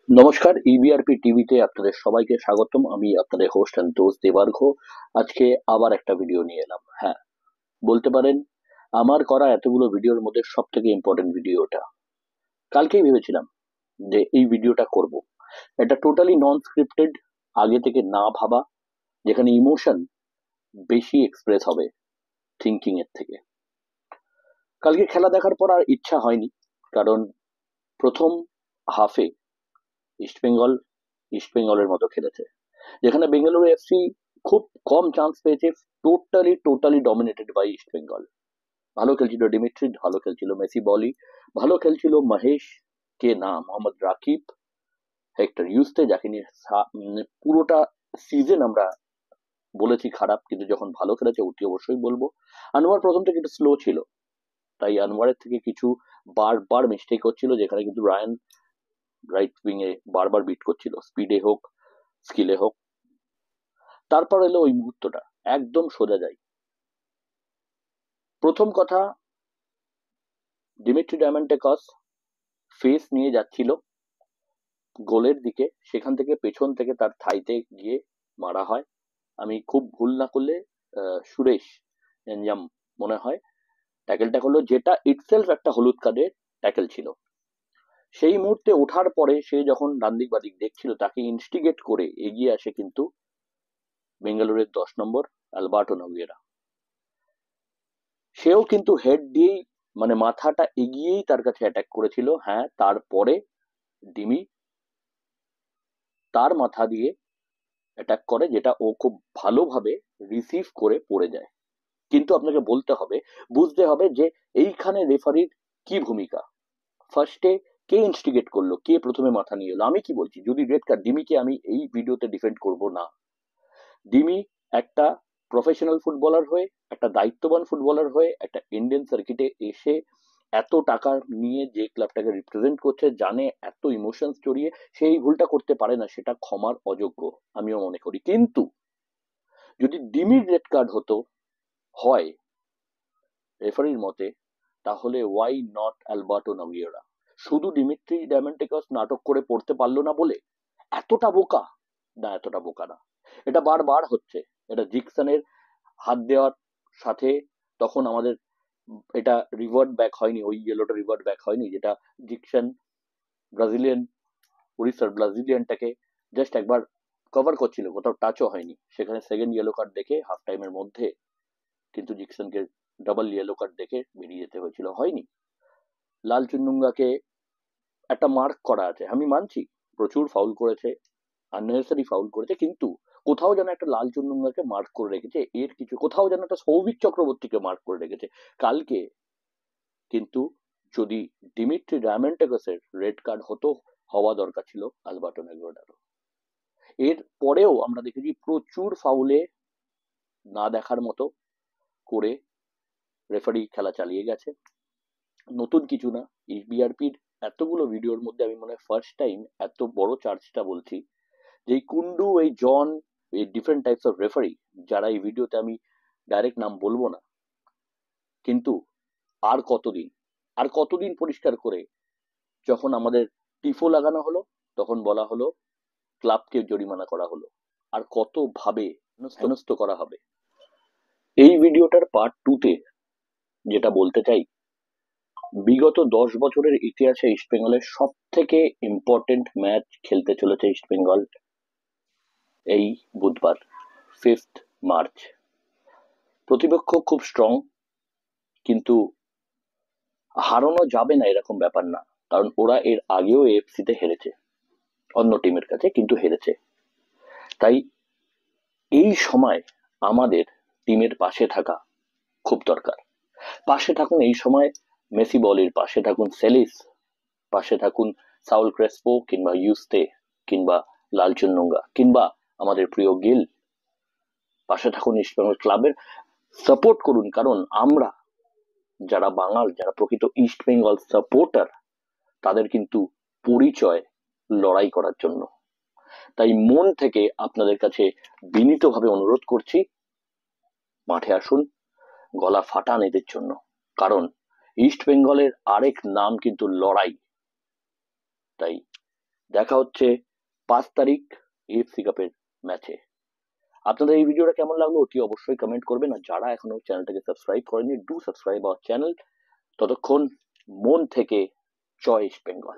নমস্কার, ইবিআরপি টিভিতে আপনাদের সবাইকে স্বাগতম। আমি আপনাদের হোস্ট এন্ড দোষ দেবার্ঘ। আজকে আবার একটা ভিডিও নিয়ে এলাম। হ্যাঁ, বলতে পারেন আমার করা এতগুলো ভিডিওর মধ্যে সব থেকে ইম্পর্টেন্ট ভিডিওটা। কালকেই ভেবেছিলাম যে এই ভিডিওটা করব। এটা টোটালি নন স্ক্রিপ্টেড, আগে থেকে না ভাবা, যেখানে ইমোশন বেশি এক্সপ্রেস হবে থিঙ্কিং এর থেকে। কালকে খেলা দেখার পর আর ইচ্ছা হয়নি, কারণ প্রথম হাফে ইস্টবেঙ্গল ইস্টবেঙ্গলের মতো খেলেছে, যেখানে বেঙ্গালুরু এফসি খুব কম চান্স পেয়েছে। Totally dominated by East Bengal. ভালো খেলছিল ডিমিট্রি, ভালো খেলছিল মেসি বলি, ভালো খেলছিল মহেশ, কে না মোহাম্মদ রাকিব, হেক্টর ইউস্তে, যাকে নিয়ে পুরোটা সিজন আমরা বলেছি খারাপ, কিন্তু যখন ভালো খেলেছে অতি অবশ্যই বলবো। আনোয়ার প্রথম থেকে একটু স্লো ছিল, তাই আনোয়ারের থেকে কিছু বারবার মিস্টেক হচ্ছিল, যেখানে কিন্তু রায়ান রাইট উইং এ বারবার বিট করছিল, স্পিডে হোক স্কিলে হোক। তারপর এলো ওই মুহূর্তটা, একদম সোজা যাই। প্রথম কথা, দিমিত্রি ডায়ামান্টেকস ফেস নিয়ে যাচ্ছিল গোলের দিকে, সেখান থেকে পেছন থেকে তার থাইতে গিয়ে মারা হয়। আমি খুব ভুল না করলে সুরেশ এনজাম মনে হয় ট্যাকেলটা করলো, যেটা ইটসেলফ একটা হলুদ কার্ডের ট্যাকেল ছিল। সেই মুহূর্তে ওঠার পরে সে যখন ডান দিক বাদিক দেখছিল, তাকে ইনস্টিগেট করে এগিয়ে আসে কিন্তু বেঙ্গালুরের 10 নম্বর অ্যালবার্টো নভিয়েরা। সেও কিন্তু হেড দিয়েই, মানে মাথাটা এগিয়েই তার কাছে অ্যাটাক করেছিল। হ্যাঁ, তারপরে ডিমি তার মাথা দিয়ে অ্যাটাক করে, যেটা ও খুব ভালোভাবে রিসিভ করে পড়ে যায়। কিন্তু আপনাকে বলতে হবে, বুঝতে হবে যে এইখানে রেফারির কি ভূমিকা। ফার্স্টে কে ইনস্টিগেট করলো, কে প্রথমে মাথা নিয়ে এলো? আমি কি বলছি, যদি রেড কার্ড, ডিমিকে আমি এই ভিডিওতে ডিফেন্ড করব না। ডিমি একটা প্রফেশনাল ফুটবলার হয়ে, একটা দায়িত্ববান ফুটবলার হয়ে, একটা ইন্ডিয়ান সার্কিটে এসে এত টাকা নিয়ে যে ক্লাবটাকে রিপ্রেজেন্ট করছে, জানে এত ইমোশনস জড়িয়ে, সেই ভুলটা করতে পারে না, সেটা ক্ষমার অযোগ্য আমিও মনে করি। কিন্তু যদি ডিমির রেড কার্ড হতো হয় রেফারির মতে, তাহলে ওয়াই নট অ্যালবার্টো নাভিয়েরা? শুধু ডিমিত্রি ডায়ামান্টেকস নাটক করে পড়তে পারলো না বলে এতটা বোকা? না, এতটা বোকা না। এটা বারবার হচ্ছে। এটা জিকসনের হাত দেওয়ার সাথে তখন আমাদের এটা রিভার্ট ব্যাক হয়নি, ওই ইয়েলোটা রিভার্ট ব্যাক হয়নি, যেটা জিকসন ব্রাজিলিয়ান, উড়িষ্যার ব্রাজিলিয়ানটাকে জাস্ট একবার কভার করছিল, কোথাও টাচও হয়নি। সেখানে সেকেন্ড ইয়েলো কার্ড দেখে হাফ টাইমের মধ্যে কিন্তু জিকসনকে ডাবল ইয়েলো কার্ড দেখে বেরিয়ে যেতে হয়েছিল, হয়নি। লাল চুন্নুঙ্গাকে একটা মার্ক করা আছে, আমি মানছি প্রচুর ফাউল করেছে, আননেসেসারি ফাউল করেছে, কিন্তু কোথাও যেন একটা লাল চুন্নুঙ্গাকে মার্ক করে রেখেছে, এর কিছু কোথাও যেন একটা সৌভিক চক্রবর্তীকে মার্ক করে রেখেছে কালকে। কিন্তু যদি ডিমিট্রি ডায়ামান্টেকসের রেড কার্ড হতো, হওয়া দরকার ছিল আলবার্টো নেগ্রোডারও। এর পরেও আমরা দেখেছি প্রচুর ফাউলে না দেখার মতো করে রেফারি খেলা চালিয়ে গেছে। নতুন কিছু না, বিআরপির এতগুলো ভিডিওর মধ্যে আমি মনে হয় ফার্স্ট টাইম এত বড় চার্জটা বলছি, যে এই কুন্ডু, এই জন, এই ডিফারেন্ট টাইপস অফ রেফারি, যারা এই ভিডিওতে আমি ডাইরেক্ট নাম বলবো না, কিন্তু আর কতদিন আর কতদিন পরিষ্কার করে, যখন আমাদের টিফো লাগানো হলো তখন বলা হলো ক্লাবকে জরিমানা করা হলো, আর কত ভাবে হেনস্থ করা হবে। এই ভিডিওটার পার্ট 2-তে যেটা বলতে চাই, বিগত 10 বছরের ইতিহাসে ইস্টবেঙ্গলের সব থেকে ইম্পর্টেন্ট ম্যাচ খেলতে চলেছে ইস্টবেঙ্গল এই বুধবার, 5 মার্চ। প্রতিপক্ষ খুব স্ট্রং, কিন্তু হারানো যাবে না এরকম ব্যাপার না, কারণ ওরা এর আগেও এএফসি তে হেরেছে অন্য টিমের কাছে, কিন্তু হেরেছে। তাই এই সময় আমাদের টিমের পাশে থাকা খুব দরকার। পাশে থাকুন এই সময় মেসি বলির পাশে থাকুন, সেলিস পাশে থাকুন, সাউল ক্রেসপো কিংবা ইউস্তে কিংবা লাল চুন্নুঙ্গা কিংবা আমাদের প্রিয় গিল, পাশে থাকুন ইস্টবেঙ্গল ক্লাবের, সাপোর্ট করুন। কারণ আমরা যারা বাঙাল, যারা প্রকৃত ইস্ট বেঙ্গল সাপোর্টার, তাদের কিন্তু পরিচয় লড়াই করার জন্য। তাই মন থেকে আপনাদের কাছে বিনীতভাবে অনুরোধ করছি, মাঠে আসুন, গলা ফাটান এদের জন্য। কারণ ইস্ট বেঙ্গলের আরেক নাম কিন্তু লড়াই। তাই দেখা হচ্ছে 5 তারিখ এএফসি কাপের ম্যাচে। আপনাদের এই ভিডিওটা কেমন লাগলো অতি অবশ্যই কমেন্ট করবেন, আর যারা এখনো চ্যানেলটাকে সাবস্ক্রাইব করেনি ডু সাবস্ক্রাইব আওয়ার চ্যানেল। ততক্ষণ মন থেকে জয় ইস্ট বেঙ্গল।